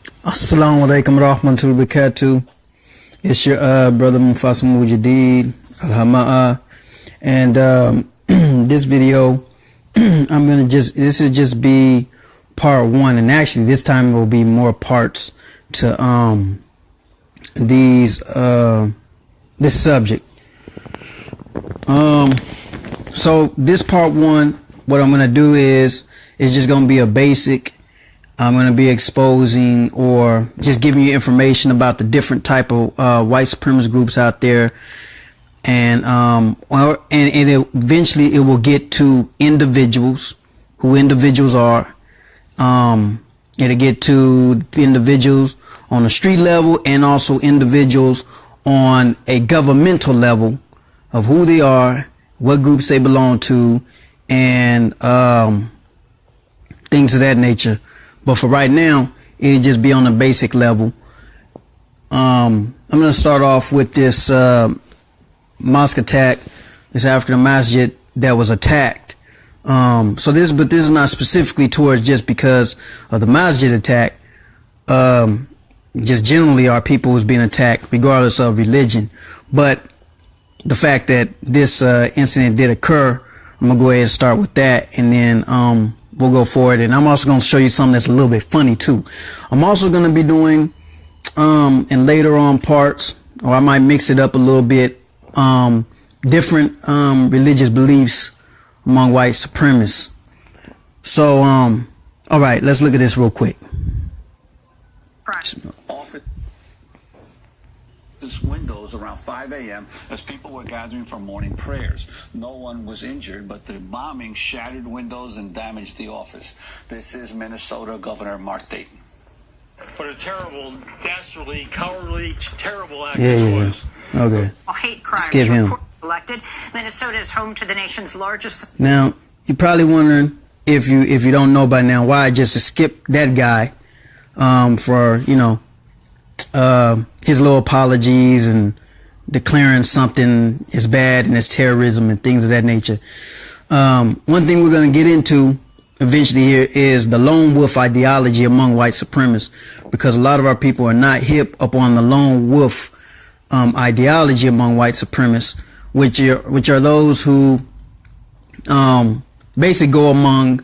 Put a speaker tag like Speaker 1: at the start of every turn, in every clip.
Speaker 1: Assalamu alaikum rahmatullahi wa barakatuh. It's your brother Mufasa Mujadid Alhama'a, and this video this will just be part one, and actually this time it will be more parts to this subject. So this part one, what I'm gonna do is just gonna be a basic. I'm going to be exposing or just giving you information about the different type of white supremacist groups out there, and eventually it will get to individuals, who individuals are. It'll get to individuals on the street level and also individuals on a governmental level of who they are, what groups they belong to, and things of that nature. But for right now, it'll just be on the basic level. I'm going to start off with this mosque attack, this African masjid that was attacked. But this is not specifically towards just because of the masjid attack. Just generally our people who's being attacked regardless of religion. But the fact that this incident did occur, I'm going to go ahead and start with that, and then we'll go forward. And I'm also going to show you something that's a little bit funny too. I'm also going to be doing in later on parts, or I might mix it up a little bit, different religious beliefs among white supremacists. So all right, let's look at this real quick.
Speaker 2: Windows around 5 a.m. as people were gathering for morning prayers. No one was injured, but the bombing shattered windows and damaged the office. This is Minnesota Governor Mark Dayton.
Speaker 3: What a terrible, dastardly, cowardly, terrible act
Speaker 1: it
Speaker 3: was.
Speaker 1: Okay.
Speaker 4: Hate crimes
Speaker 1: Skip him.
Speaker 4: Elected. Minnesota is home to the nation's largest.
Speaker 1: Now, you're probably wondering, if you don't know by now, why I just skip that guy for, his little apologies and declaring something is bad and it's terrorism and things of that nature. One thing we're going to get into eventually here is the lone wolf ideology among white supremacists, because a lot of our people are not hip up on the lone wolf ideology among white supremacists, which are those who basically go among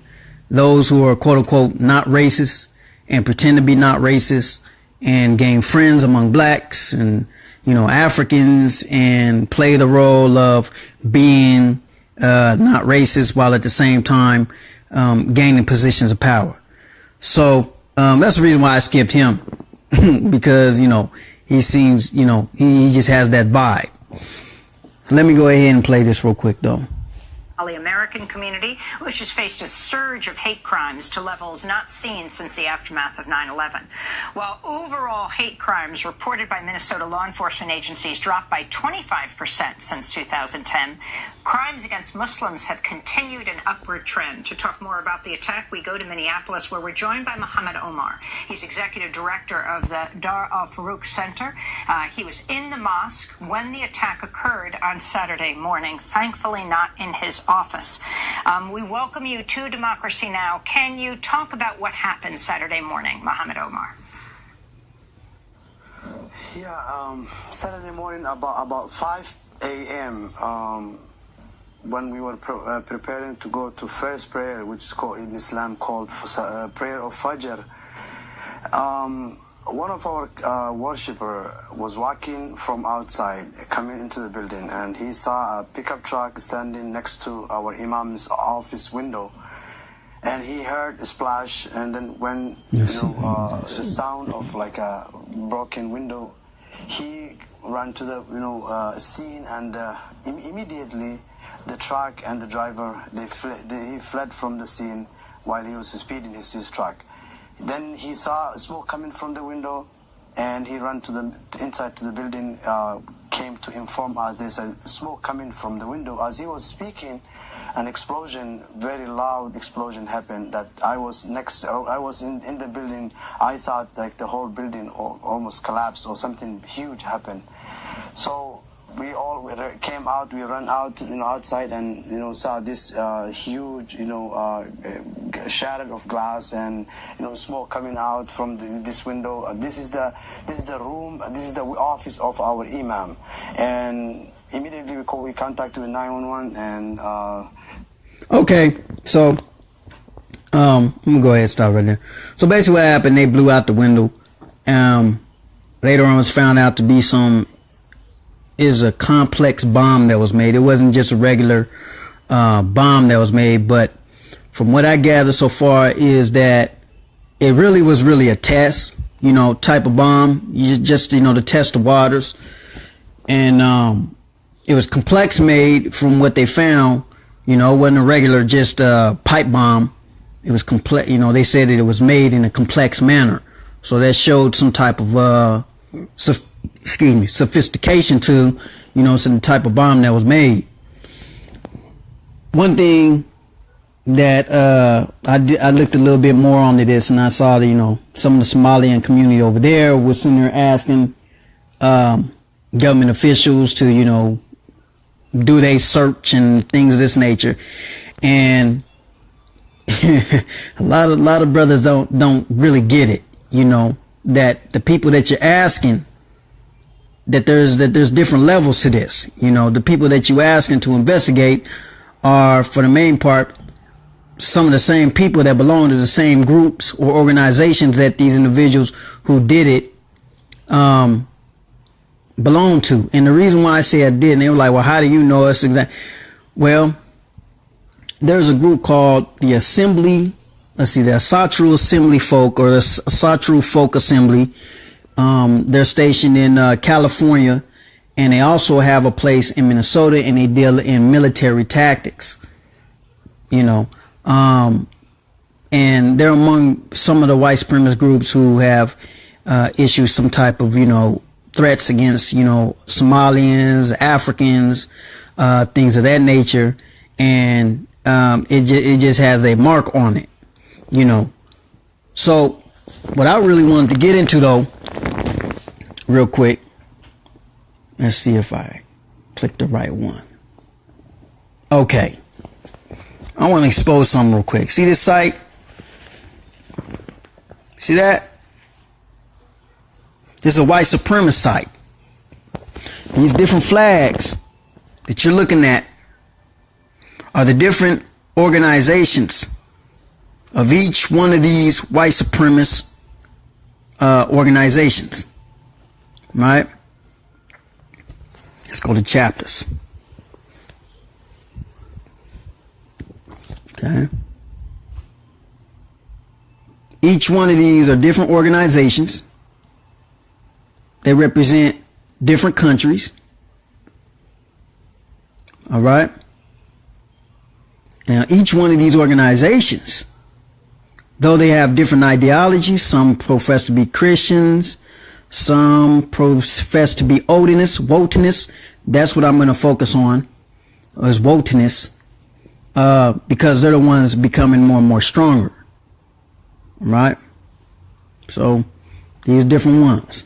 Speaker 1: those who are quote unquote not racist and pretend to be not racist, and gain friends among blacks and Africans, and play the role of being not racist while at the same time gaining positions of power. So that's the reason why I skipped him, because he seems he just has that vibe. Let me go ahead and play this real quick though.
Speaker 4: The American community, which has faced a surge of hate crimes to levels not seen since the aftermath of 9/11. While overall hate crimes reported by Minnesota law enforcement agencies dropped by 25% since 2010, crimes against Muslims have continued an upward trend. To talk more about the attack, we go to Minneapolis, where we're joined by Muhammad Omar. He's executive director of the Dar al-Farouk Center. He was in the mosque when the attack occurred on Saturday morning, thankfully not in his office. We welcome you to Democracy Now! Can you talk about what happened Saturday morning, Muhammad Omar?
Speaker 5: Yeah, Saturday morning about 5 a.m. When we were preparing to go to first prayer, which is called in Islam called prayer of Fajr. One of our worshipper was walking from outside, coming into the building, and he saw a pickup truck standing next to our imam's office window, and he heard a splash, and then when the sound of like a broken window, he ran to the scene, and immediately the truck and the driver he fled from the scene while he was speeding his truck. Then he saw smoke coming from the window, and he ran to the inside to the building, came to inform us there's a smoke coming from the window. As he was speaking, an explosion, very loud explosion happened that I was in the building. I thought like the whole building almost collapsed or something huge happened. So we all came out, we ran out, outside, and saw this huge, shatter of glass, and smoke coming out from this window. This is the room. This is the office of our imam, and immediately we contacted 911 and.
Speaker 1: Okay, so I'm gonna go ahead and stop right there. So basically, what happened? They blew out the window. Later on, it was found out to be a complex bomb that was made. It wasn't just a regular bomb that was made, but from what I gather so far is that it really was a test, type of bomb. Just to test the waters, and it was complex made from what they found. It wasn't a regular just pipe bomb. It was complex. They said that it was made in a complex manner, so that showed some type of sophistication to, some type of bomb that was made. One thing that I looked a little bit more onto this, and I saw that, some of the Somalian community over there was sitting there asking government officials to, do they search and things of this nature, and a lot of brothers don't really get it, that the people that you're asking, that there's different levels to this. The people that you asking to investigate are, for the main part, some of the same people that belong to the same groups or organizations that these individuals who did it belong to. And the reason why I say I did, and they were like, well, how do you know us exactly? Well, there's a group called the Assembly, the Asatru Assembly Folk, or the Asatru Folk Assembly. They're stationed in California, and they also have a place in Minnesota, and they deal in military tactics, and they're among some of the white supremacist groups who have issued some type of, threats against, Somalians, Africans, things of that nature, and it just has a mark on it, So what I really wanted to get into, though, real quick, let's see if I click the right one. Okay, I want to expose something real quick. See this site? See that? This is a white supremacist site. These different flags that you're looking at are the different organizations of each one of these white supremacist organizations. Right? Let's go to chapters. Okay. Each one of these are different organizations. They represent different countries. All right. Now, each one of these organizations, though they have different ideologies, some profess to be Christians, some profess to be wotanists. That's what I'm going to focus on, is wotanists, because they're the ones becoming more and more stronger. Right? So, these different ones.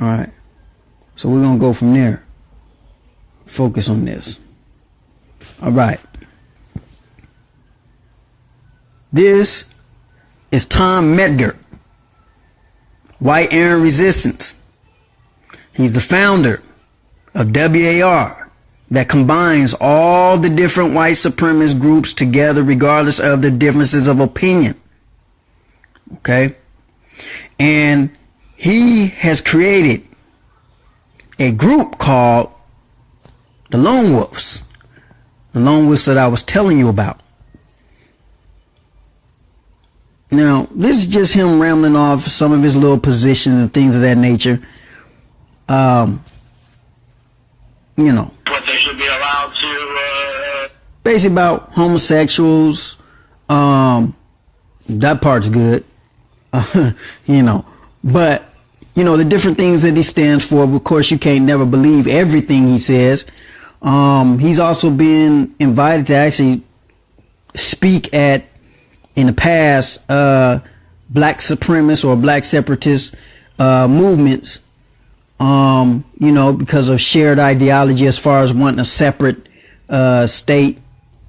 Speaker 1: All right. So we're going to go from there. Focus on this. All right. This is Tom Medgar, White Aryan Resistance. He's the founder of WAR, that combines all the different white supremacist groups together regardless of their differences of opinion. Okay? And he has created a group called the Lone Wolves. The Lone Wolves that I was telling you about. Now, this is just him rambling off some of his little positions and things of that nature.
Speaker 3: What they should be allowed to...
Speaker 1: Basically about homosexuals. That part's good. But, the different things that he stands for. Of course, you can't never believe everything he says. He's also been invited to actually speak at in the past, black supremacist or black separatist movements, because of shared ideology as far as wanting a separate state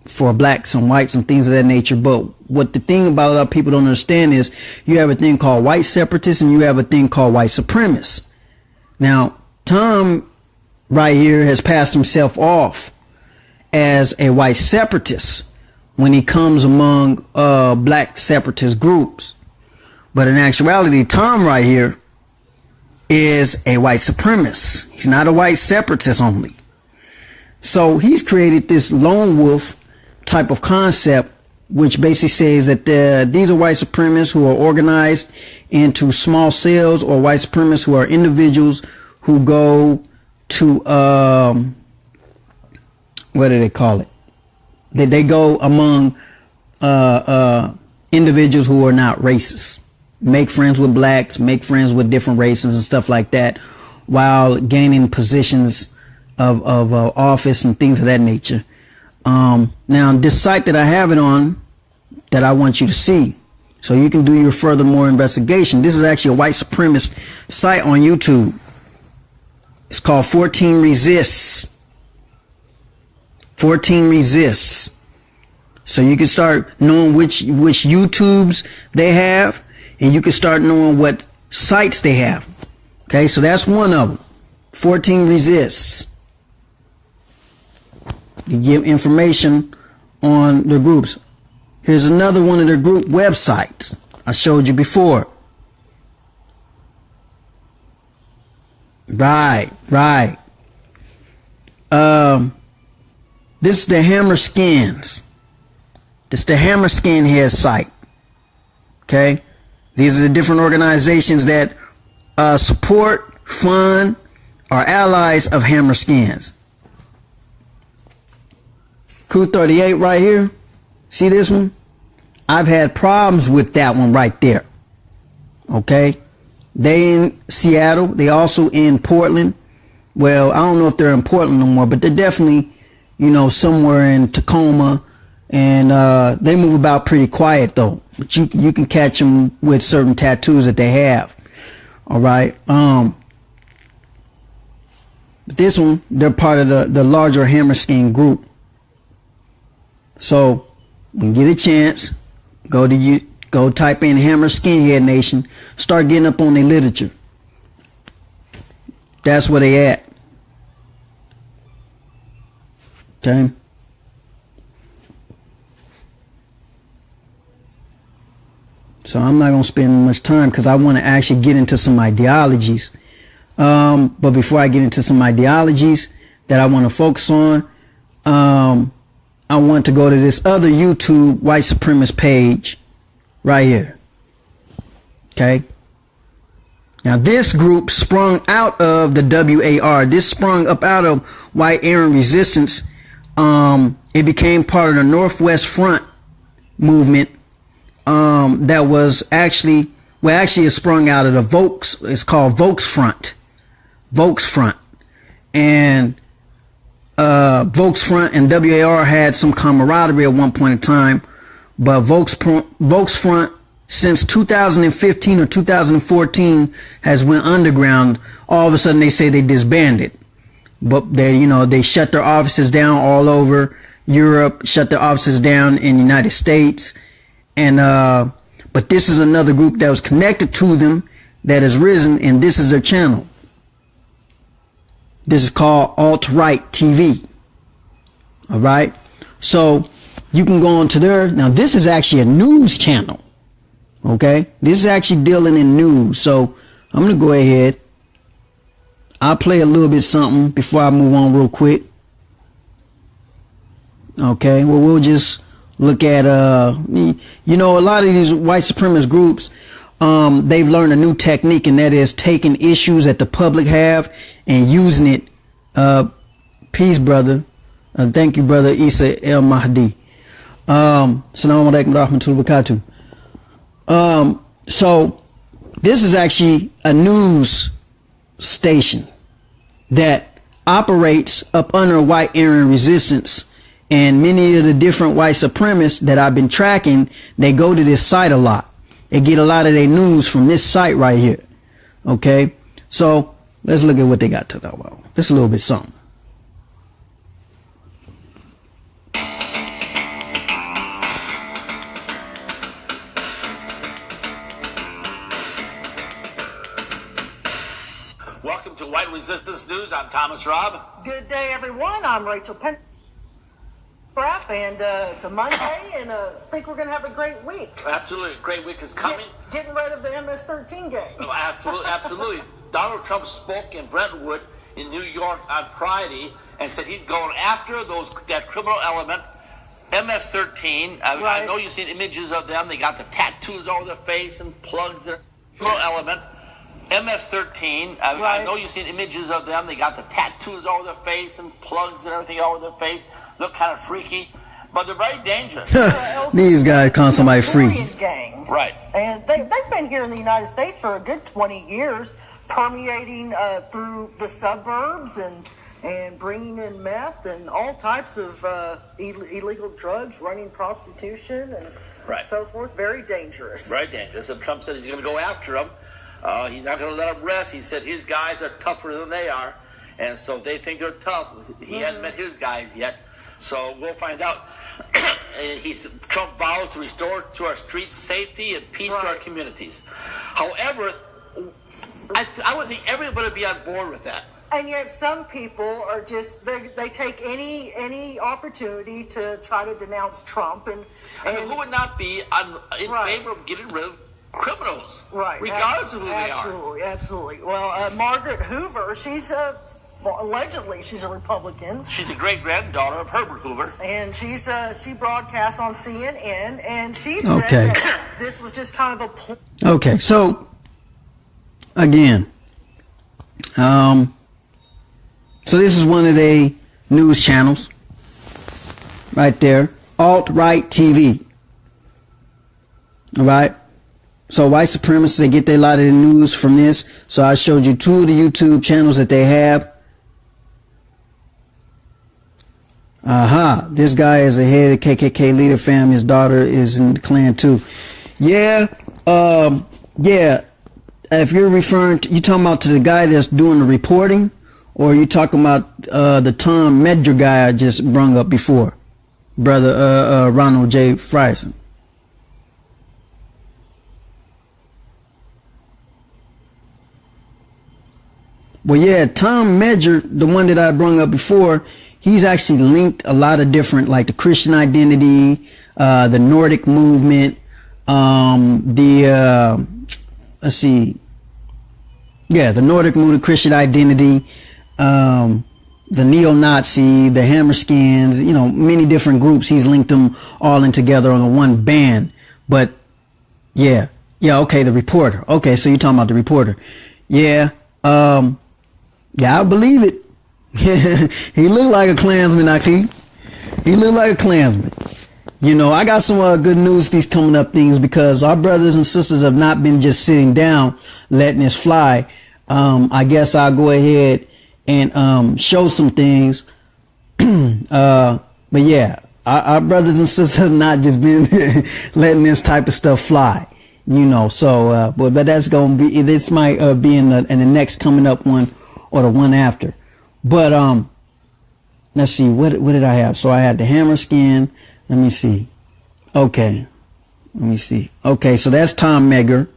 Speaker 1: for blacks and whites and things of that nature. But what the thing about a lot of people don't understand is you have a thing called white separatists and you have a thing called white supremacists. Now, Tom right here has passed himself off as a white separatist when he comes among black separatist groups. But in actuality, Tom right here is a white supremacist. He's not a white separatist only. So he's created this lone wolf type of concept, which basically says that these are white supremacists who are organized into small cells, or white supremacists who are individuals who go to, what do they call it? They go among individuals who are not racist. Make friends with blacks, make friends with different races and stuff like that, while gaining positions of office and things of that nature. Now, this site that I have it on, that I want you to see, so you can do your furthermore investigation. This is actually a white supremacist site on YouTube. It's called 14 Resists. 14 Resists. So you can start knowing which YouTubes they have, and you can start knowing what sites they have. Okay, so that's one of them. 14 Resists. You give information on their groups. Here's another one of their group websites I showed you before. Right. This is the Hammer Skins. This is the Hammer Skinhead site. Okay? These are the different organizations that support, fund, are allies of Hammer Skins. Crew 38 right here. See this one? I've had problems with that one right there. Okay? They in Seattle. They also in Portland. Well, I don't know if they're in Portland no more, but they're definitely, somewhere in Tacoma. And they move about pretty quiet though. But you can catch them with certain tattoos that they have. All right. But this one, they're part of the larger Hammerskin group. So when you get a chance, go type in Hammer Skinhead Nation, start getting up on their literature. That's where they at. Okay. So I'm not going to spend much time because I want to actually get into some ideologies. But before I get into some ideologies that I want to focus on, I want to go to this other YouTube white supremacist page right here. Okay. Now this group sprung out of the WAR. This sprung up out of White Aryan Resistance. It became part of the Northwest Front movement. That was actually it sprung out of the Volks. It's called Volks Front. Volks Front. And Volks Front and WAR had some camaraderie at one point in time, but Volks Front since 2015 or 2014 has went underground. All of a sudden they say they disbanded, but they shut their offices down all over Europe, shut their offices down in the United States, and but this is another group that was connected to them that has risen, and this is their channel. This is called Alt-Right TV. All right. So you can go on to there. Now, this is actually a news channel. Okay. This is actually dealing in news. So I'm going to go ahead. I'll play a little bit something before I move on real quick. Okay. Well, we'll just look at, a lot of these white supremacist groups, they've learned a new technique, and that is taking issues that the public have and using it. Peace, brother. Thank you, brother Isa El Mahdi. Assalamu alaikum rahmatullahi wabarakatuh. So this is actually a news station that operates up under White Aryan Resistance, And many of the different white supremacists that I've been tracking, they go to this site a lot. They get a lot of their news from this site right here. Okay? So, let's look at what they got to talk about. Just a little bit something.
Speaker 3: Welcome to White Resistance News. I'm Thomas Robb.
Speaker 6: Good day, everyone. I'm Rachel Pencraft, and it's a Monday, and I think we're going to have a great week.
Speaker 3: Absolutely. A great week is coming.
Speaker 6: Getting rid of the MS-13 gang.
Speaker 3: Oh, absolutely. Absolutely. Donald Trump spoke in Brentwood in New York on Friday and said he's going after that criminal element, MS-13. I know you've seen images of them. They got the tattoos all over their face and plugs. And criminal element, MS-13. I know you've seen images of them. They got the tattoos all over their face and plugs and everything all over their face. Look kind of freaky, but they're very dangerous.
Speaker 1: These guys call somebody freaky.
Speaker 6: Gang.
Speaker 3: Right.
Speaker 6: And they've been here in the United States for a good 20 years, permeating through the suburbs and bringing in meth and all types of illegal drugs, running prostitution and so forth. Very dangerous.
Speaker 3: Very dangerous. And Trump said he's going to go after them. He's not going to let them rest. He said his guys are tougher than they are. And so they think they're tough. He hasn't met his guys yet. So we'll find out. Trump vows to restore to our streets safety and peace to our communities. However, I would think everybody would be on board with that.
Speaker 6: And yet some people are just, they take any opportunity to try to denounce Trump. And
Speaker 3: who would not be in favor of getting rid of criminals, regardless of who they are? Absolutely.
Speaker 6: Well, Margaret Hoover, allegedly she's a Republican.
Speaker 3: She's a great-granddaughter of Herbert Hoover.
Speaker 6: And she broadcast on CNN, and she said that this was just kind of a...
Speaker 1: Okay, so, again, so this is one of the news channels, right there, alt-right TV, all right? So white supremacists, they get a lot of the news from this. So I showed you 2 of the YouTube channels that they have. This guy is a head of KKK leader fam. His daughter is in the Klan too. Yeah. If you're referring to, you talking about to the guy that's doing the reporting, or you talking about the Tom Medger guy I just brung up before, brother Ronald J. Friesen? Well, yeah, Tom Medger, the one that I brung up before, he's actually linked a lot of different, like the Christian identity, the Nordic movement, the Nordic movement, Christian identity, the neo-Nazi, the Hammerskins, many different groups. He's linked them all in together on one band. But okay, the reporter. Okay, so you're talking about the reporter. Yeah, I believe it. He looked like a Klansman, He looked like a Klansman. I got some good news, these coming up things, because our brothers and sisters have not been just sitting down letting this fly. I guess I'll go ahead and show some things. But yeah, our brothers and sisters have not just been letting this type of stuff fly. So but that's gonna be, this might be in the next coming up one or the one after. But let's see, what did I have? So I had the Hammerskin. Let me see. Okay, so that's Tom Medger.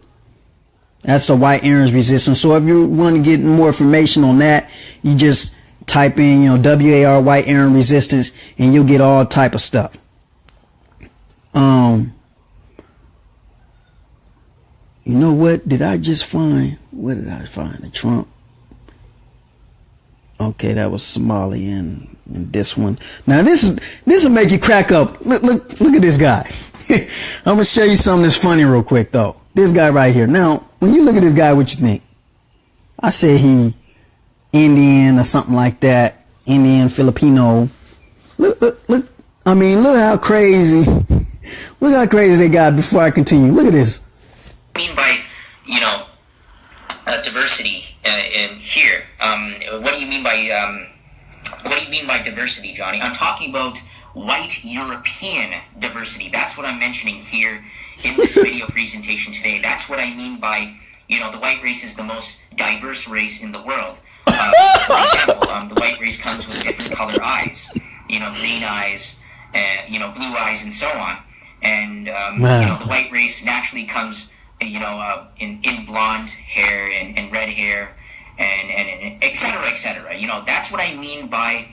Speaker 1: That's the White Aaron's Resistance. So if you want to get more information on that, you just type in WAR White Aaron Resistance, and you'll get all type of stuff. You know what did I just find? What did I find? The Trump. Okay, that was Somali and this one. Now this will make you crack up. Look at this guy. I'm gonna show you something that's funny real quick though. This guy right here. Now, when you look at this guy, what you think? I say he Indian or something like that. Indian, Filipino. Look. I mean, look how crazy. Look how crazy they got. Before I continue, look at this.
Speaker 7: I mean by diversity in here. What do you mean by diversity, Johnny? I'm talking about white European diversity. That's what I'm mentioning here in this video presentation today. That's what I mean by, the white race is the most diverse race in the world. For example, the white race comes with different color eyes, green eyes, blue eyes, and so on. And, the white race naturally comes, in blonde hair and red hair and et cetera, et cetera. That's what I mean by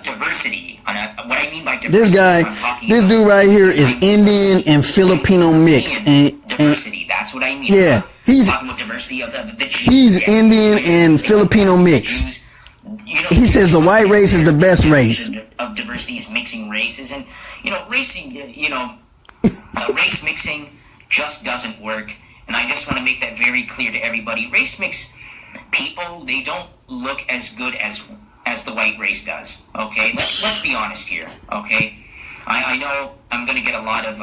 Speaker 7: diversity. What I mean by diversity.
Speaker 1: This dude right here is Indian and Filipino mix. And
Speaker 7: diversity. That's what I mean.
Speaker 1: Yeah, he's
Speaker 7: talking about diversity of the Jews.
Speaker 1: He's Indian and Filipino mix.
Speaker 7: Jews,
Speaker 1: he says the white race is the best race.
Speaker 7: Of diversity is mixing races, and racing. Race mixing just doesn't work. And I just want to make that very clear to everybody. Race mix people, they don't look as good as the white race does. Okay, let's be honest here. Okay, I know I'm going to get a lot of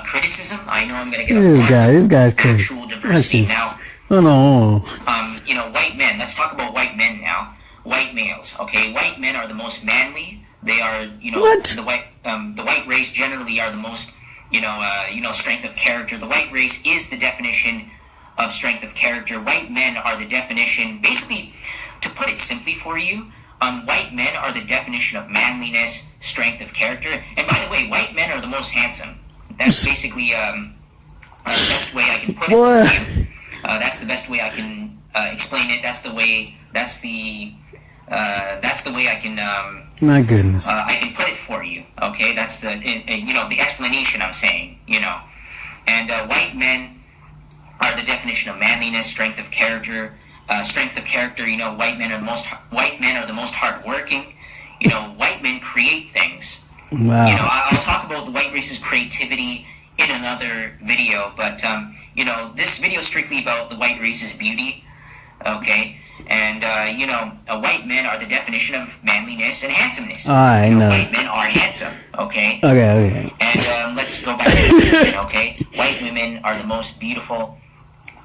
Speaker 7: criticism. I know I'm going to get a lot of actual diversity. Now, white men. Let's talk about white men now. White males. Okay, white men are the most manly. They are, the white race generally are the most, strength of character. The white race is the definition of strength of character. White men are the definition. Basically, to put it simply for you, white men are the definition of manliness, strength of character. And by the way, white men are the most handsome. That's basically the best way I can put it for you. That's the best way I can explain it. That's the way I can.
Speaker 1: My goodness.
Speaker 7: I can put it for you. Okay, that's the the explanation I'm saying. And white men are the definition of manliness, strength of character. Strength of character. White men are the most hardworking. White men create things.
Speaker 1: Wow.
Speaker 7: I'll talk about the white race's creativity in another video, but this video is strictly about the white race's beauty. Okay. And, white men are the definition of manliness and handsomeness.
Speaker 1: I know.
Speaker 7: White men are handsome, okay?
Speaker 1: Okay.
Speaker 7: And let's go back to women, okay? White women are the most beautiful.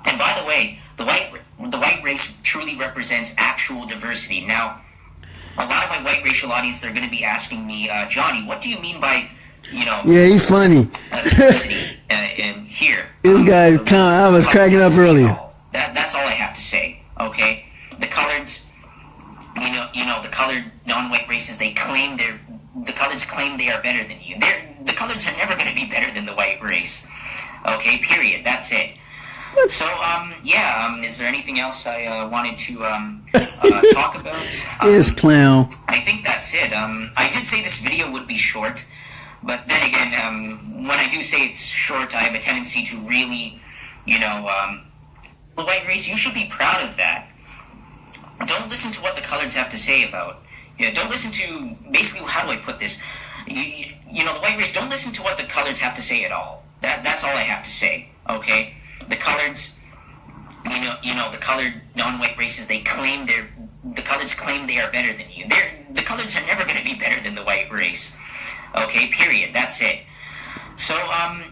Speaker 7: And by the way, the white race truly represents actual diversity. Now, a lot of my white racial audience, they're going to be asking me, Johnny, what do you mean by,
Speaker 1: Yeah, he's funny.
Speaker 7: diversity in here?
Speaker 1: This guy, I was cracking up earlier.
Speaker 7: That's all I have to say, okay? The coloreds, the colored non-white races, the coloreds claim they are better than you. The coloreds are never going to be better than the white race. Okay, period. That's it. So, is there anything else I wanted to talk about?
Speaker 1: This clown.
Speaker 7: I think that's it. I did say this video would be short, but then again, when I do say it's short, I have a tendency to really, the white race, you should be proud of that. Don't listen to what the coloreds have to say about. Don't listen to, basically, how do I put this? The white race, don't listen to what the coloreds have to say at all. That's all I have to say, okay? The coloreds, the colored non-white races, the coloreds claim they are better than you. The coloreds are never going to be better than the white race, okay? Period. That's it. So,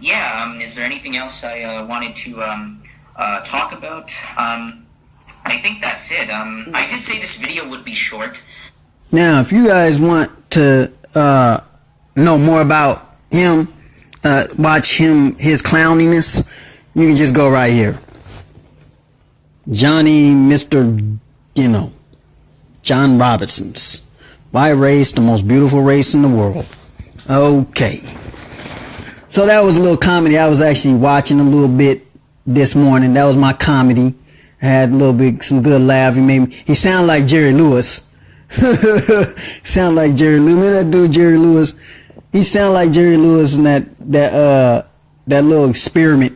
Speaker 7: is there anything else I wanted to talk about? I think that's it. I did say this video would be short.
Speaker 1: Now, if you guys want to know more about him, watch his clowniness, you can just go right here. Johnny, Mr. John Robertson's white race, the most beautiful race in the world. Okay. So that was a little comedy. I was actually watching a little bit this morning. That was my comedy. I had a little bit, some good laugh. He sounded like Jerry Lewis. Sound like Jerry Lewis. Remember that dude, Jerry Lewis? He sounded like Jerry Lewis in that little experiment.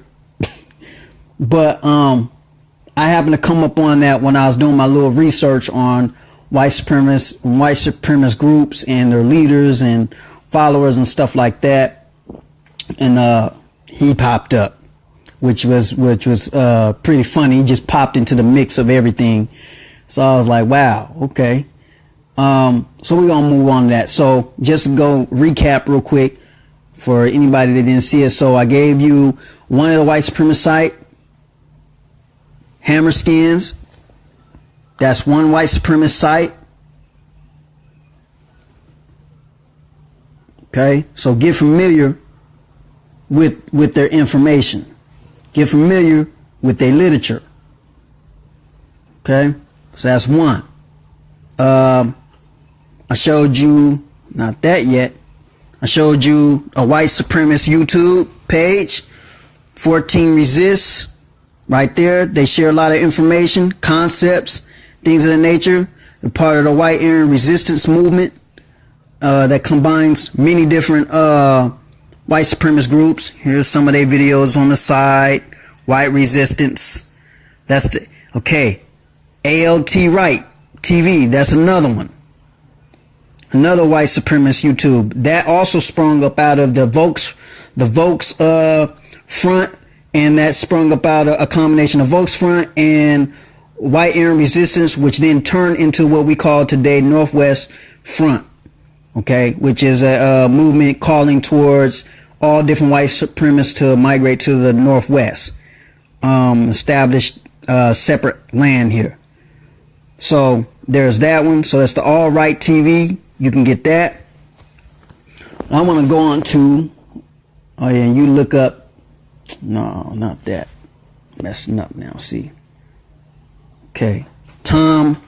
Speaker 1: But I happened to come up on that when I was doing my little research on white supremacist groups and their leaders and followers and stuff like that. And he popped up, which was pretty funny. He just popped into the mix of everything. So I was like, wow, okay. So we're gonna move on to that. So just to go recap real quick for anybody that didn't see it. So I gave you one of the white supremacist site, Hammer Skins. That's one white supremacist site. Okay, so get familiar with their information. Get familiar with their literature. Okay, so that's one. I showed you, not that yet, I showed you a white supremacist YouTube page, 14 Resists, right there. They share a lot of information, concepts, things of that nature. They're part of the white Aryan resistance movement that combines many different white supremacist groups. Here's some of their videos on the side. White resistance. That's the, okay. ALT Right TV. That's another one. Another white supremacist YouTube. That also sprung up out of the Vokes front, and that sprung up out of a combination of Vokes front and white Aryan resistance, which then turned into what we call today Northwest Front. Okay, which is a movement calling towards all different white supremacists to migrate to the Northwest, establish separate land here. So there's that one. So that's the All Right TV. You can get that. I want to go on to, oh yeah, you look up, no, not that. Messing up now, see. Okay, Tom,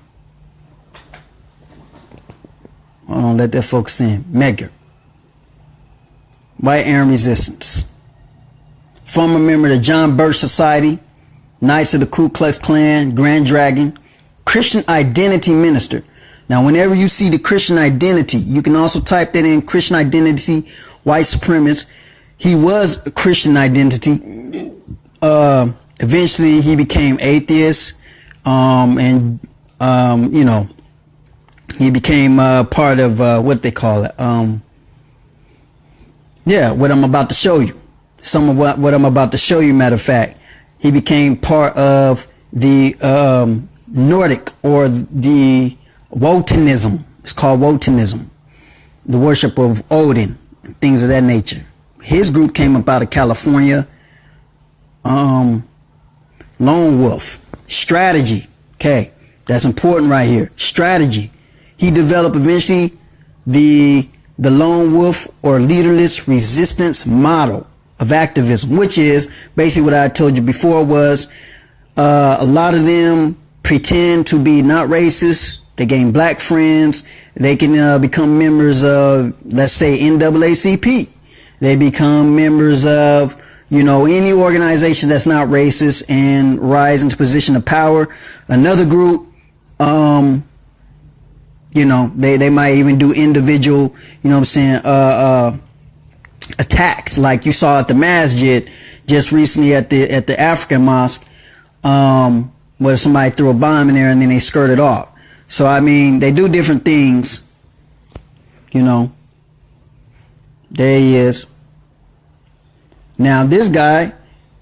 Speaker 1: hold on, let that focus in. Medgar, White Aryan Resistance. Former member of the John Birch Society, Knights of the Ku Klux Klan, Grand Dragon, Christian Identity Minister. Now, whenever you see the Christian Identity, you can also type that in, Christian Identity, white supremacist. He was a Christian Identity. Eventually, he became atheist, and you know, he became part of what they call it. Yeah, what I'm about to show you. Some of what I'm about to show you. Matter of fact, he became part of the Nordic, or the Wotanism. It's called Wotanism, the worship of Odin and things of that nature. His group came up out of California. Lone Wolf strategy. Okay, that's important right here. Strategy. He developed eventually the Lone Wolf, or leaderless resistance model of activism, which is basically what I told you before. Was a lot of them pretend to be not racist. They gain black friends. They can become members of, let's say, NAACP. They become members of, you know, any organization that's not racist, and rise into position of power. Another group, you know, they might even do individual, you know what I'm saying, attacks, like you saw at the masjid just recently at the African mosque, where somebody threw a bomb in there and then they skirted off. So I mean, they do different things, you know. There he is. Now this guy,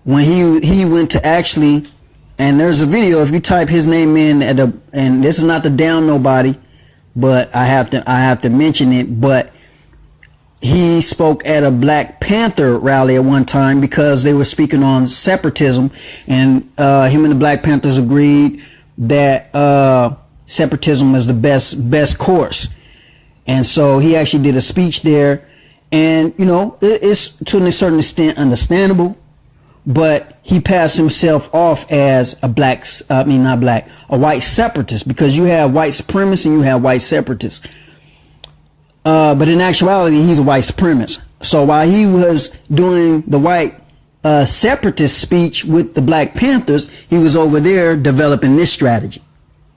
Speaker 1: when he went to actually, and there's a video, if you type his name in and this is not to down nobody, but I have to mention it, but he spoke at a Black Panther rally at one time because they were speaking on separatism, and him and the Black Panthers agreed that separatism is the best course. And so he actually did a speech there, and you know, it's to a certain extent understandable, but he passed himself off as a a white separatist, because you have white supremacists and you have white separatists. But in actuality, he's a white supremacist. So while he was doing the white separatist speech with the Black Panthers, he was over there developing this strategy,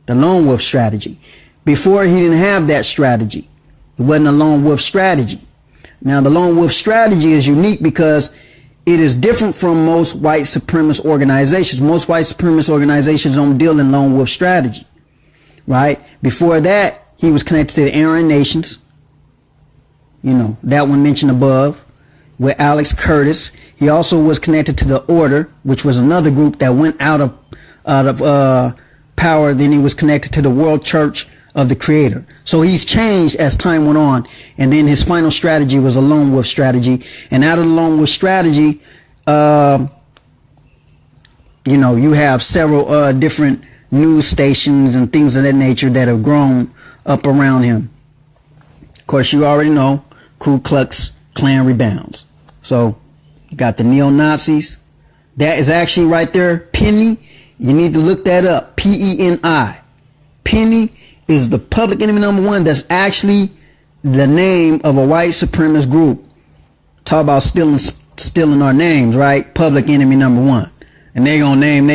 Speaker 1: the Lone Wolf strategy. Before, he didn't have that strategy. It wasn't a Lone Wolf strategy. Now, the Lone Wolf strategy is unique because it is different from most white supremacist organizations. Most white supremacist organizations don't deal in Lone Wolf strategy, right? Before that, he was connected to the Aryan Nations. You know, that one mentioned above, with Alex Curtis. He also was connected to the Order, which was another group that went out of power. Then he was connected to the World Church of the Creator. So he's changed as time went on. And then his final strategy was a Lone Wolf strategy. And out of the Lone Wolf strategy, you know, you have several different news stations and things of that nature that have grown up around him. Of course, you already know Ku Klux Klan rebounds. So you got the neo-Nazis. That is actually right there, Penny. You need to look that up. P-E-N-I. Penny is the public enemy number one. That's actually the name of a white supremacist group. Talk about stealing our names, right? Public enemy number one. And they gonna name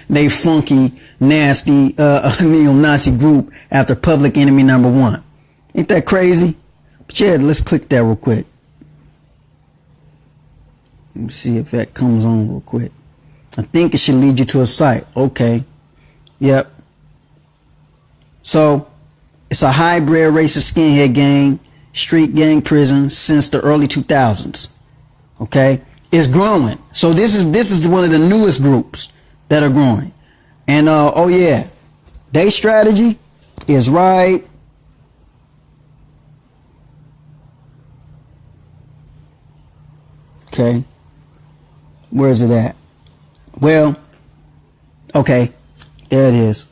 Speaker 1: they funky, nasty neo-Nazi group after public enemy number one. Ain't that crazy? But yeah, let's click that real quick. Let me see if that comes on real quick. I think it should lead you to a site. Okay. Yep. So it's a hybrid racist skinhead gang, street gang prison since the early 2000s. Okay. It's growing. So this is one of the newest groups that are growing. And oh yeah, their strategy is right. Okay. Where is it at? Well, okay, there it is.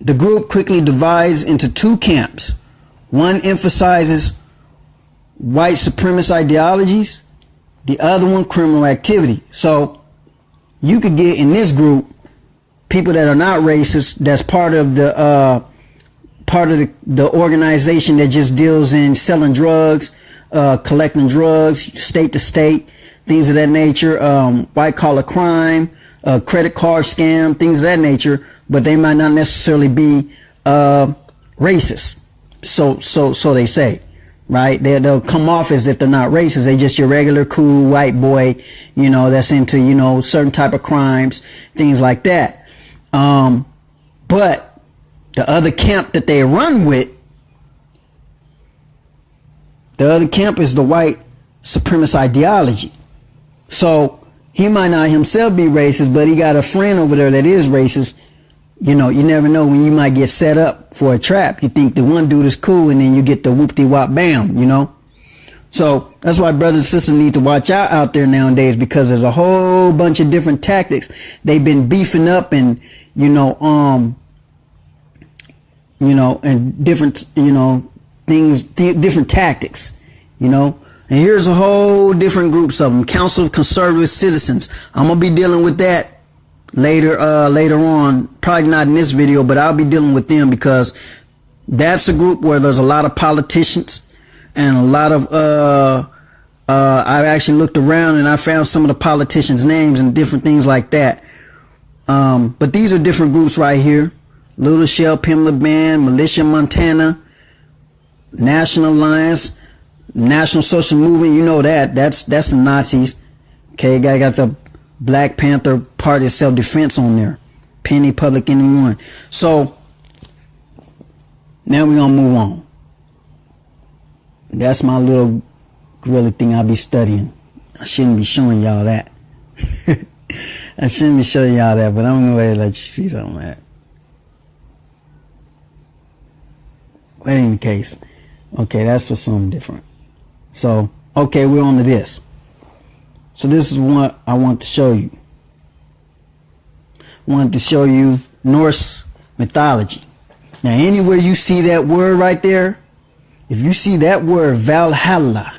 Speaker 1: The group quickly divides into two camps. One emphasizes white supremacist ideologies, the other one criminal activity. So you could get in this group people that are not racist, that's part of the organization that just deals in selling drugs, collecting drugs, state to state, things of that nature, white collar crime, credit card scam, things of that nature, but they might not necessarily be racist. So they say, right? They'll come off as if they're not racist. They just your regular cool white boy, you know, that's into, you know, certain type of crimes, things like that. But the other camp that they run with, the other camp is the white supremacist ideology. So he might not himself be racist, but he got a friend over there that is racist. You know, you never know when you might get set up for a trap. You think the one dude is cool, and then you get the whoop-de-wop bam, you know. So that's why brothers and sisters need to watch out there nowadays, because there's a whole bunch of different tactics. They've been beefing up and, and different, things, different tactics, And here's a whole different groups of them. Council of Conservative Citizens. I'm going to be dealing with that later on. Probably not in this video, but I'll be dealing with them, because that's a group where there's a lot of politicians and a lot of, I actually looked around and I found some of the politicians' names and different things like that. But these are different groups right here. Little Shell, Pamela Band, Militia Montana, National Alliance, National Social Movement, that's the Nazis. Okay, got the Black Panther Party of Self-Defense on there. Penny, Public Enemy One. So now we're gonna move on. That's my little gorilla thing I'll be studying. I shouldn't be showing y'all that. I shouldn't be showing y'all that, but I'm gonna go ahead and let you see something of that. But in any case, okay, that's for something different. So, okay, we're on to this. So this is what I want to show you. I wanted to show you Norse mythology. Now, anywhere you see that word right there, if you see that word Valhalla,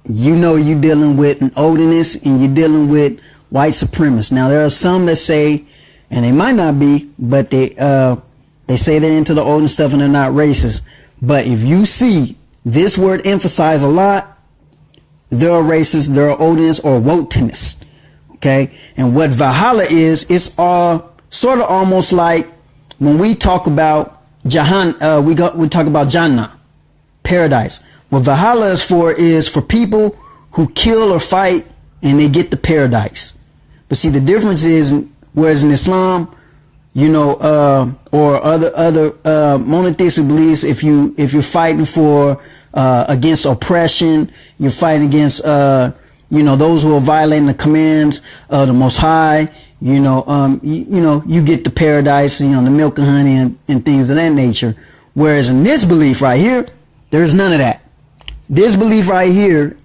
Speaker 1: you know you're dealing with an Odinist and you're dealing with white supremacists. Now, there are some that say, and they might not be, but they say they're into the Odin stuff and they're not racist. But if you see this word emphasized a lot, they're racist, they're Odinists or Wotanists. Okay? And what Valhalla is, it's sort of almost like when we talk about we talk about Jannah, paradise. What Valhalla is for people who kill or fight and they get the paradise. But see, the difference is, whereas in Islam, or other monotheistic beliefs, if you're fighting for against oppression, you're fighting against those who are violating the commands of the Most High, you get the paradise, the milk and honey and things of that nature. Whereas in this belief right here, there's none of that. This belief right here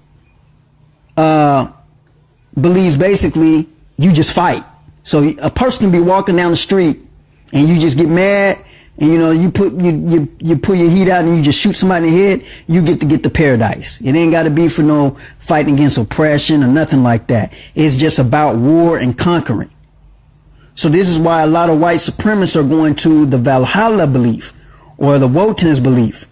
Speaker 1: believes basically you just fight. So a person can be walking down the street and you just get mad and you pull your heat out and you just shoot somebody in the head, you get the paradise. It ain't got to be for no fighting against oppression or nothing like that. It's just about war and conquering. So this is why a lot of white supremacists are going to the Valhalla belief or the Wotan's belief.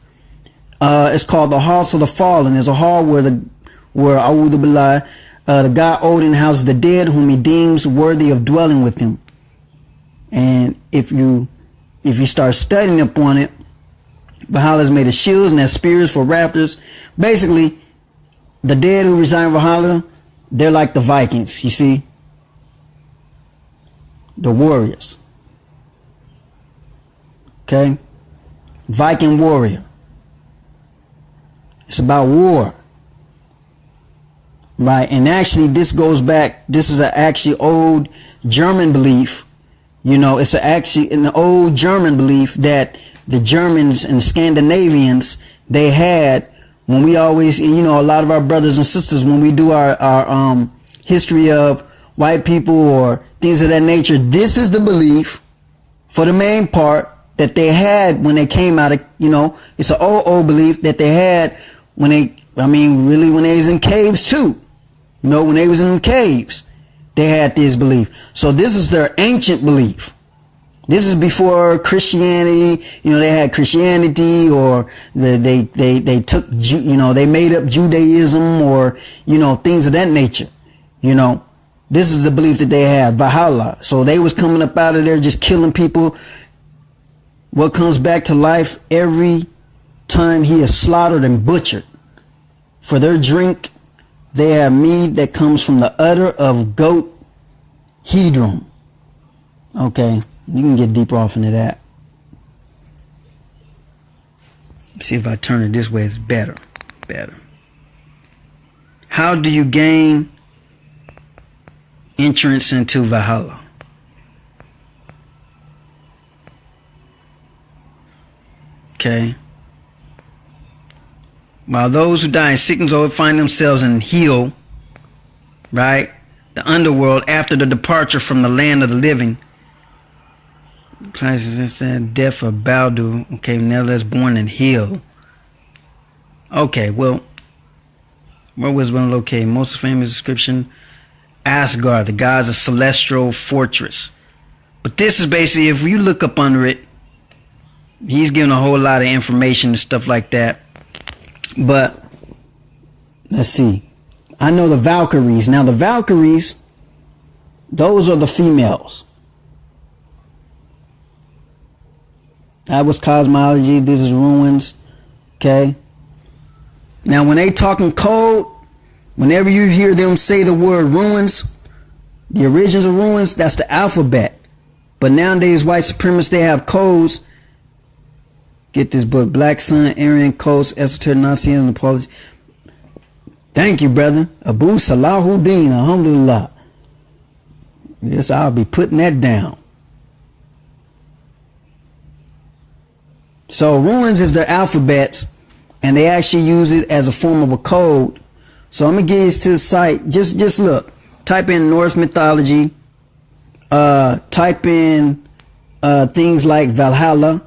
Speaker 1: It's called the House of the Fallen. There's a hall where A'udhu Billah, the god Odin houses the dead whom he deems worthy of dwelling with him. And if you start studying up on it, Valhalla's made of shields and has spears for raptors. Basically, the dead who reside in Valhalla, they're like the Vikings, you see? The warriors. Okay? Viking warrior. It's about war. Right? And actually, this goes back, this is an actually old German belief. It's actually an old German belief that the Germans and Scandinavians, they had, when we always, a lot of our brothers and sisters, when we do our history of white people or things of that nature, this is the belief for the main part that they had when they came out of, it's an old belief that they had when they was in caves too. When they was in caves, they had this belief. So this is their ancient belief. This is before Christianity. They had Christianity, or they took, they made up Judaism, or, things of that nature. This is the belief that they had, Valhalla. So they was coming up out of there just killing people. What comes back to life every time he is slaughtered and butchered. For their drink, they have mead that comes from the udder of goat hedron. Okay, you can get deeper off into that. See if I turn it this way, it's better. How do you gain entrance into Valhalla? Okay. While those who die in sickness or find themselves in Hell, right, the underworld, after the departure from the land of the living, places that said death of Baldur. Okay, now that's born in Hell. Okay, well, where was one located? Most famous description, Asgard, the gods of celestial fortress. But this is basically, if you look up under it, he's giving a whole lot of information and stuff like that. But let's see. I know the Valkyries. Now the Valkyries, those are the females. That was cosmology. This is ruins. Okay. Now when they talking code, whenever you hear them say the word ruins, the origins of ruins, that's the alphabet. But nowadays white supremacists, they have codes. Get this book, Black Sun, Aryan Coast, Esoteric Nazism and Apology. Thank you, brother. Abu Salahuddin, alhamdulillah. Yes, I'll be putting that down. So ruins is their alphabets, and they actually use it as a form of a code. So I'm gonna get you to the site. Just look. Type in Norse mythology. Type in things like Valhalla.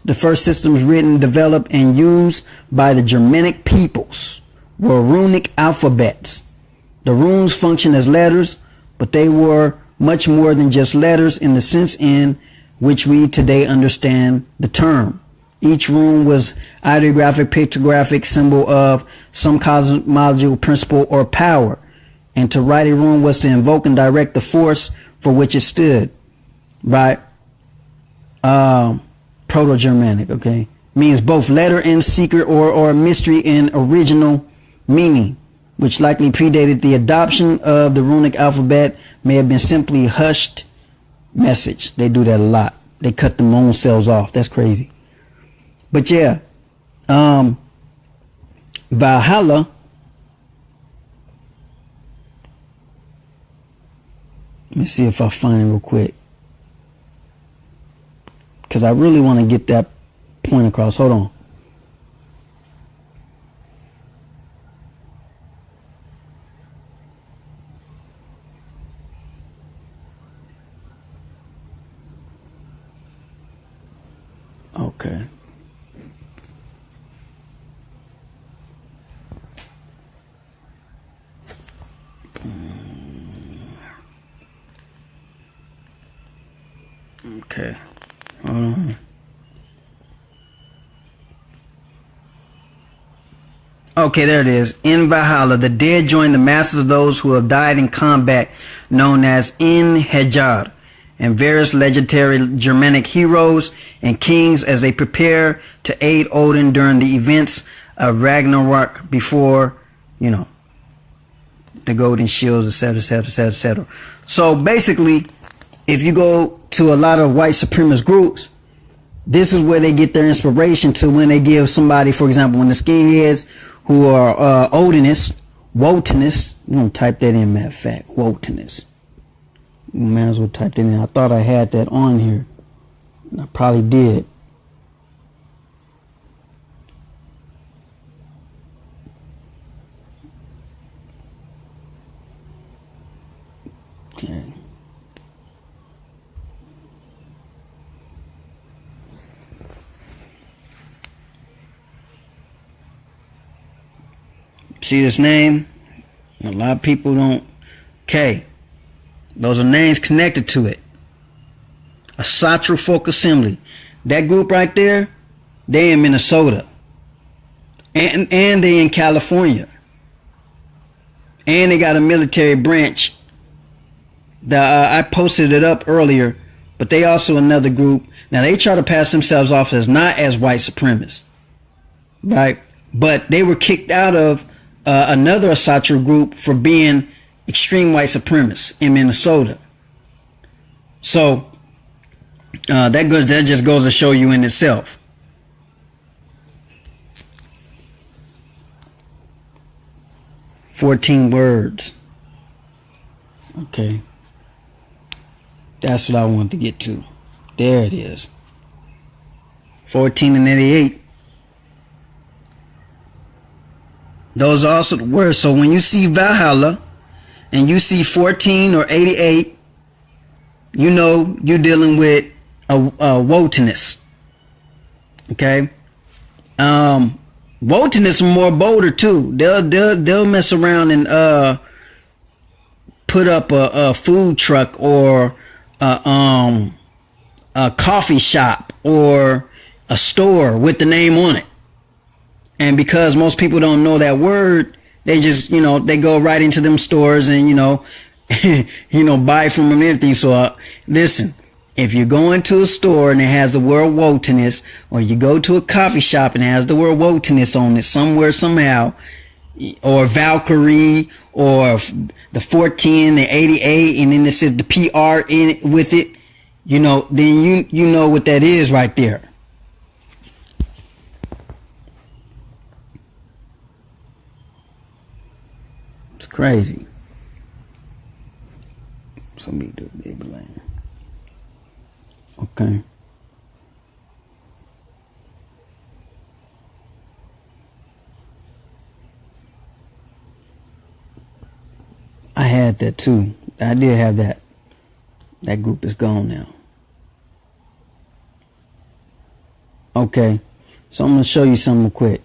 Speaker 1: The first systems written, developed, and used by the Germanic peoples were runic alphabets. The runes functioned as letters, but they were much more than just letters in the sense in which we today understand the term. Each rune was ideographic, pictographic symbol of some cosmological principle or power, and to write a rune was to invoke and direct the force for which it stood. Right? Proto-Germanic, okay, means both letter and secret or mystery in original meaning, which likely predated the adoption of the runic alphabet, may have been simply hushed message. They do that a lot. They cut them own selves off. That's crazy. But yeah, Valhalla, let me see if I find it real quick, because I really want to get that point across. Hold on. Okay. Okay. Hold on. Okay, there it is. In Valhalla, the dead join the masses of those who have died in combat, known as In Hajar, and various legendary Germanic heroes and kings as they prepare to aid Odin during the events of Ragnarok before, the golden shields, etc., etc., etc., etc. So basically, if you go to a lot of white supremacist groups, this is where they get their inspiration to when they give somebody, for example, when the skinheads who are Odinists, Wotanists, we're going to type that in, matter of fact, Wotanists. You might as well type that in. I thought I had that on here. I probably did. Okay. See this name? A lot of people don't. Okay. Those are names connected to it. A Satra Folk Assembly. That group right there, they in Minnesota. And they in California. And they got a military branch. I posted it up earlier, but they also another group. Now they try to pass themselves off as not as white supremacists, right? But they were kicked out of another Asatra group for being extreme white supremacists in Minnesota. So that just goes to show you in itself. "14 words." Okay. That's what I wanted to get to. There it is. 14 and 88. Those are also the words. So when you see Valhalla and you see 14 or 88, you know you're dealing with a Wotanist. Okay? Wotanists are more bolder too. They'll mess around and put up a food truck or a coffee shop or a store with the name on it. And because most people don't know that word, they just, they go right into them stores and, buy from them and everything. So listen, if you go into a store and it has the word Wotanist, or you go to a coffee shop and it has the word Wotanist on it somewhere, somehow, or Valkyrie, or the 14, the 88, and then it says the PR in it with it, then you know what that is right there. It's crazy. Somebody do a baby lane. Okay. I had that too. I did have that. That group is gone now. Okay. So I'm going to show you something quick.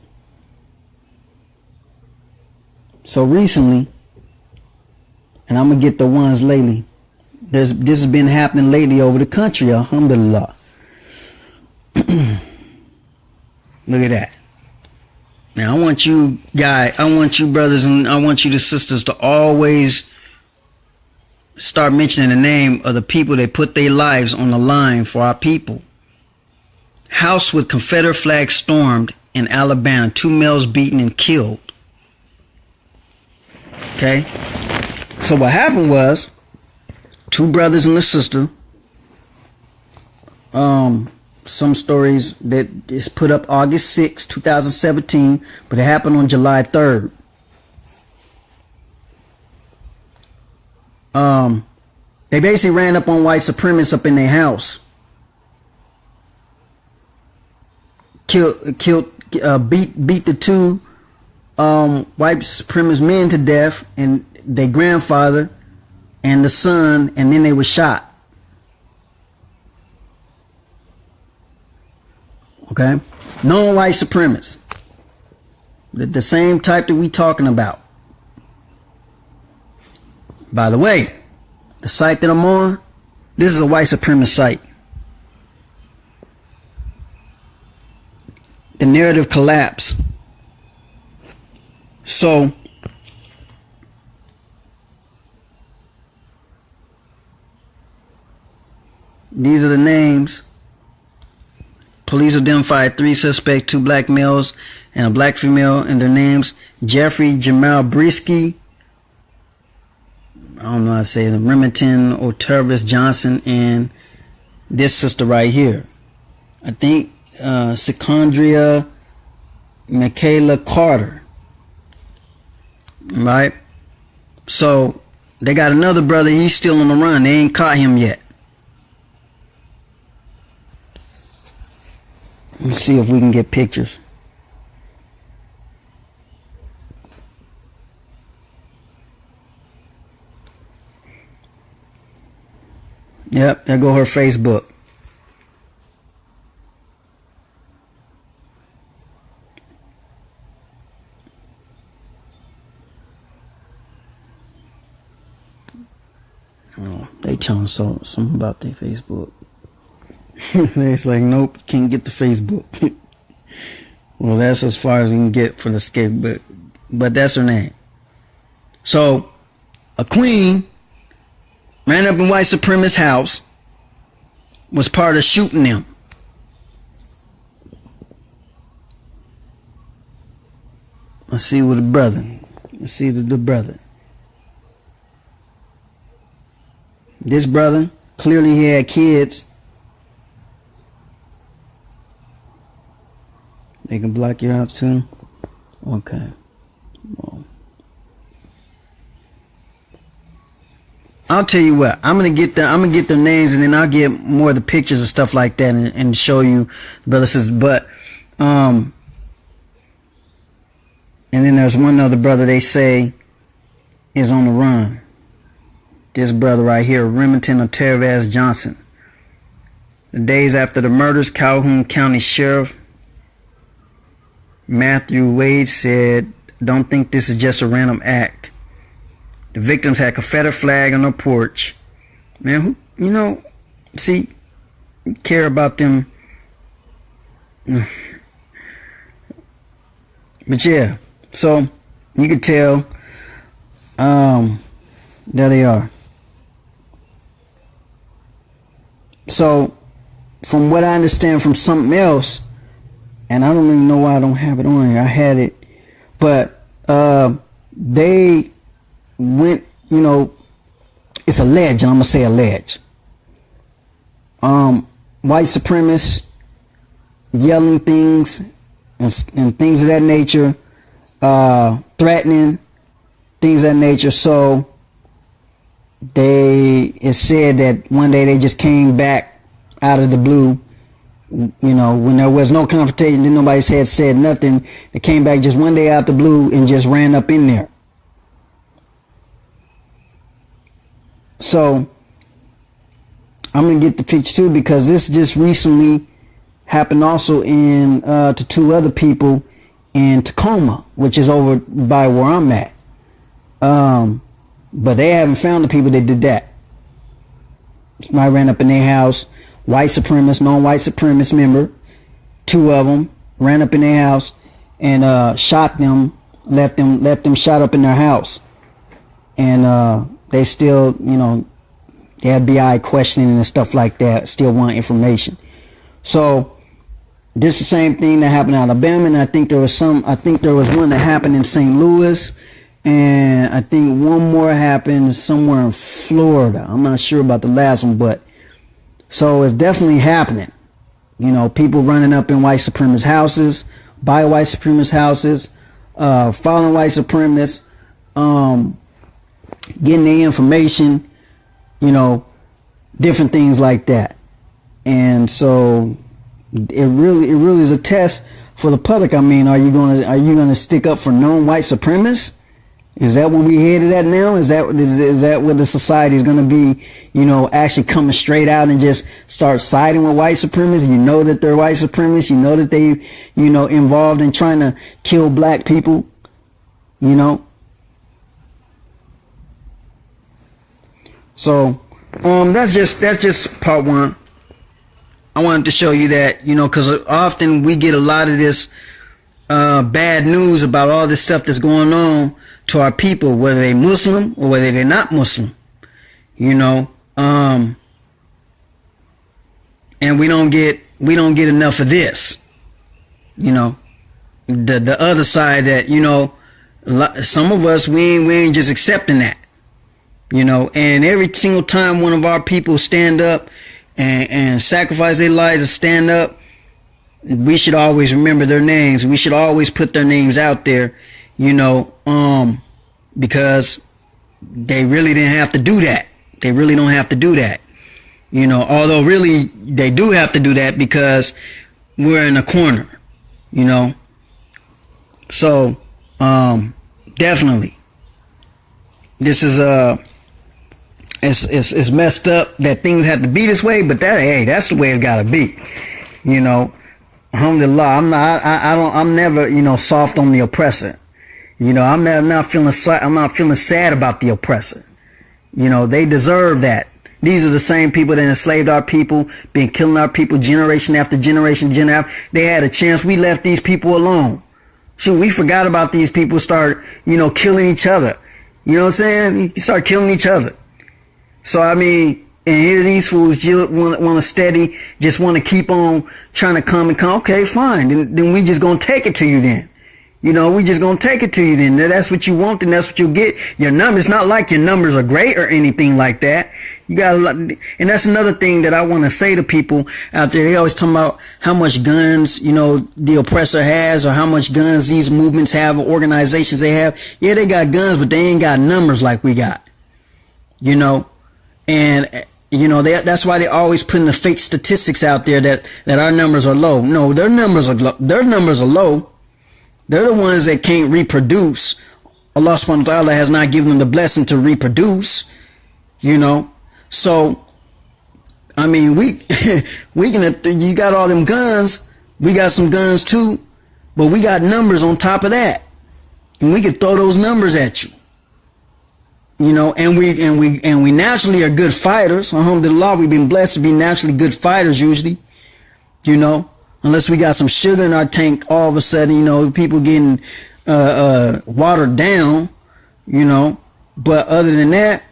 Speaker 1: So recently, and I'm going to get the ones lately. This has been happening lately over the country, alhamdulillah. Look at that. Now, I want you brothers, and I want you the sisters to always start mentioning the name of the people that put their lives on the line for our people. House with Confederate flag stormed in Alabama. 2 males beaten and killed. Okay? So what happened was, 2 brothers and a sister, some stories that is put up August 6, 2017, but it happened on July 3rd. They basically ran up on white supremacists up in their house. Beat the 2 white supremacist men to death, and their grandfather and the son, and then they were shot. Okay? Known white supremacists. The same type that we talking about. By the way, the site that I'm on, this is a white supremacist site. The narrative collapse. So, these are the names. Police identified 3 suspects, 2 black males and a black female, and their names Jeffrey Jamal Brisky, I don't know how to say it, Remington O'Tervis Johnson, and this sister right here. I think Secondria Michaela Carter. Right? So they got another brother, he's still on the run. They ain't caught him yet. Let's see if we can get pictures. Yep, there go her Facebook. Oh, they telling something about their Facebook. It's like, nope, can't get the Facebook. Well, that's as far as we can get for the skip, but that's her name. So, a queen ran up in white supremacist house, was part of shooting them. Let's see with the brother. Let's see the brother. This brother, clearly he had kids. They can block your out too? Okay. Well, I'll tell you what, I'm gonna get the names, and then I'll get more of the pictures and stuff like that, and show you the brother sisters. But and then there's one other brother they say is on the run. This brother right here, Remington O'Tervis Johnson. The days after the murders, Calhoun County Sheriff Matthew Wade said, "Don't think this is just a random act. The victims had a Confederate flag on their porch." Man, who, see, care about them. But yeah, so you could tell, there they are. So, from what I understand from something else, and I don't even know why I don't have it on here. I had it, but they went, it's alleged, and I'm gonna say alleged. White supremacists yelling things and things of that nature, threatening things of that nature. So it's said that one day they just came back out of the blue. When there was no confrontation, then nobody had said nothing. They came back just one day out the blue and just ran up in there. So I'm gonna get the picture too, because this just recently happened also to 2 other people in Tacoma, which is over by where I'm at. But they haven't found the people that did that. Somebody ran up in their house. White supremacist, non-white supremacist member, 2 of them ran up in their house and shot them, left them shot up in their house, and they still, the FBI questioning and stuff like that, still want information. So this is the same thing that happened in Alabama, and I think there was one that happened in St. Louis, and I think one more happened somewhere in Florida. I'm not sure about the last one, but so it's definitely happening. People running up in white supremacist houses, by white supremacist houses, following white supremacists, getting their information, different things like that. And so it really is a test for the public. I mean, are you gonna stick up for known white supremacists? Is that where we headed at now? Is that where the society is going to be, actually coming straight out and just start siding with white supremacists? You know that they're white supremacists. You know that they, involved in trying to kill black people, So, that's just part one. I wanted to show you that, because often we get a lot of this bad news about all this stuff that's going on to our people, whether they're Muslim or whether they're not Muslim, and we don't get enough of this, the other side that, some of us, we ain't just accepting that, and every single time one of our people stand up and sacrifice their lives to stand up, we should always remember their names. We should always put their names out there, because they really didn't have to do that. They really don't have to do that. Although really they do have to do that because we're in a corner, So, definitely, this is, it's messed up that things have to be this way, but that's the way it's gotta be, Alhamdulillah, I'm never, soft on the oppressor. I'm not feeling sad about the oppressor. They deserve that. These are the same people that enslaved our people, been killing our people generation after generation. They had a chance. We left these people alone. Shoot, we forgot about these people, start, killing each other. You know what I'm saying? You start killing each other. So, and here these fools want to steady, just want to keep on trying to come. Okay, fine. Then we just going to take it to you then. We just going to take it to you then. That's what you want, and that's what you'll get. Your numbers, it's not like your numbers are great or anything like that. You got and that's another thing that I want to say to people out there. They always talk about how much guns, the oppressor has, or how much guns these movements have, or organizations they have. Yeah, they got guns, but they ain't got numbers like we got. And that's why they always putting the fake statistics out there that our numbers are low. No, their numbers are low. They're the ones that can't reproduce. Allah subhanahu wa ta'ala has not given them the blessing to reproduce, So, we can, you got all them guns. We got some guns too, but we got numbers on top of that. And we can throw those numbers at you. And we naturally are good fighters. Alhamdulillah, we've been blessed to be naturally good fighters usually, unless we got some sugar in our tank, all of a sudden, people getting, watered down, but other than that,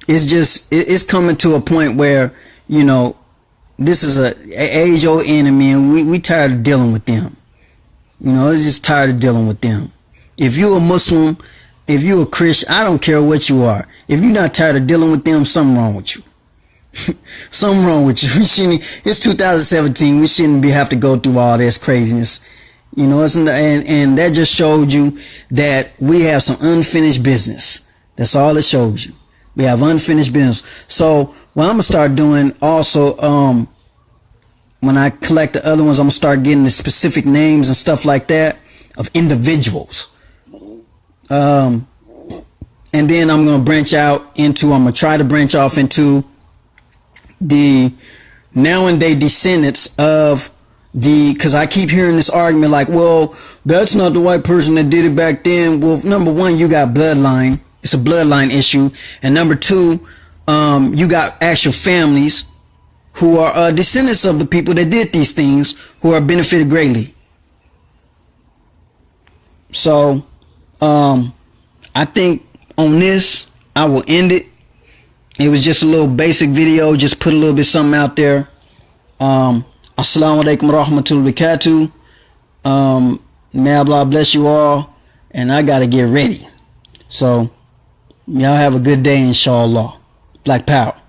Speaker 1: it's coming to a point where, this is a age-old enemy, and we tired of dealing with them. It's just tired of dealing with them. If you're a Muslim, if you're a Christian, I don't care what you are. If you're not tired of dealing with them, something wrong with you. Something wrong with you. It's 2017. We shouldn't have to go through all this craziness. And that just showed you that we have some unfinished business. That's all it shows you. We have unfinished business. So what I'm gonna start doing also, when I collect the other ones, I'm gonna start getting the specific names and stuff like that of individuals. And then I'm gonna try to branch off into the now and day descendants of because I keep hearing this argument like, well, that's not the white person that did it back then. Well, number one, you got bloodline. It's a bloodline issue. And number two, you got actual families who are descendants of the people that did these things, who are benefited greatly. So, I think on this, I will end it. It was just a little basic video, just put a little bit something out there. Assalamu alaikum wa rahmatullahi wa barakatuh. May Allah bless you all, and I gotta get ready. So, y'all have a good day, inshallah. Black power.